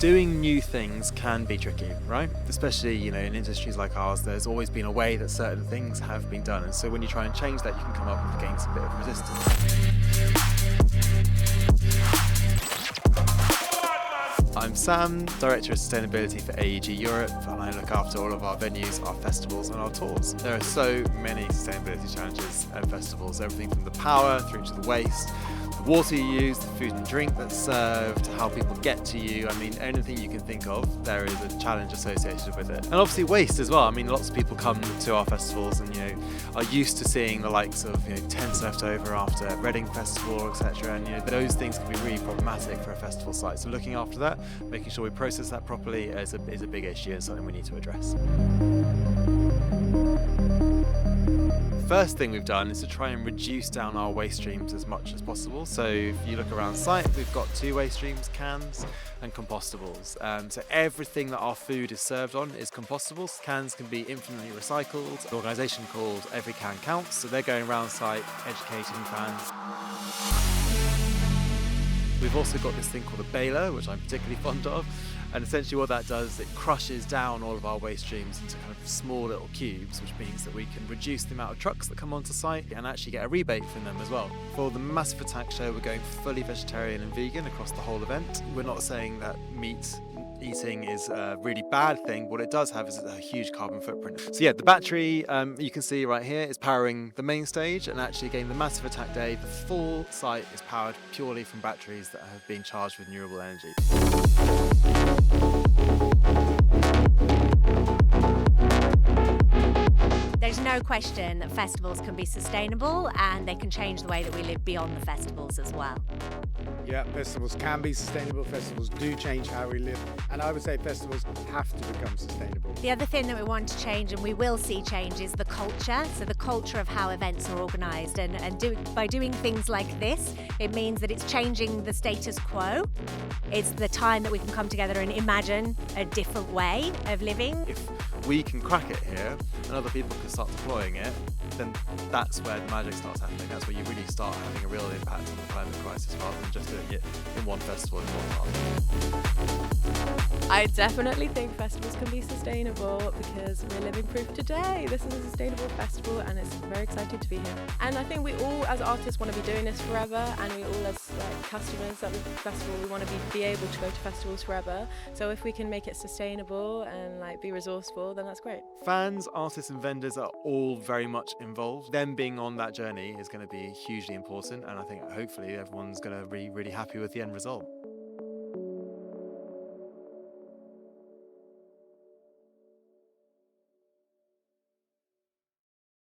Doing new things can be tricky, right? Especially, in industries like ours, there's always been a way that certain things have been done. And so when you try and change that, you can come up against a bit of resistance. I'm Sam, Director of Sustainability for AEG Europe, and I look after all of our venues, our festivals and our tours. There are so many sustainability challenges at festivals, everything from the power through to the waste, the water you use, the food and drink that's served, how people get to you. I mean, anything you can think of, there is a challenge associated with it. And obviously waste as well. I mean, lots of people come to our festivals and, are used to seeing the likes of, tents left over after Reading Festival, etc. And, those things can be really problematic for a festival site. So looking after that, making sure we process that properly is a big issue and something we need to address. First thing we've done is to try and reduce down our waste streams as much as possible. So if you look around site, we've got two waste streams, cans and compostables. So everything that our food is served on is compostables. Cans can be infinitely recycled. An organisation called Every Can Counts, so they're going around site educating fans. We've also got this thing called a baler, which I'm particularly fond of. And essentially what that does is it crushes down all of our waste streams into kind of small little cubes, which means that we can reduce the amount of trucks that come onto site and actually get a rebate from them as well. For the Massive Attack show, we're going fully vegetarian and vegan across the whole event. We're not saying that meat eating is a really bad thing. What it does have is a huge carbon footprint. So yeah, the battery you can see right here is powering the main stage, and actually again the Massive Attack day, the full site is powered purely from batteries that have been charged with renewable energy. There's no question that festivals can be sustainable and they can change the way that we live beyond the festivals as well. Yeah, festivals can be sustainable, festivals do change how we live, and I would say festivals have to become sustainable. The other thing that we want to change, and we will see change, is the culture. So the culture of how events are organised, and by doing things like this, it means that it's changing the status quo. It's the time that we can come together and imagine a different way of living. If we can crack it here and other people can start deploying it, then that's where the magic starts happening. That's where you really start having a real impact on the climate crisis rather than just doing it in one festival in one part. I definitely think festivals can be sustainable because we're living proof today. This is a sustainable festival and it's very exciting to be here. And I think we all as artists want to be doing this forever, and we all as customers at the festival, we want to be able to go to festivals forever. So if we can make it sustainable and be resourceful, then that's great. Fans, artists and vendors are all very much involved. Them being on that journey is going to be hugely important, and I think hopefully everyone's going to be really happy with the end result.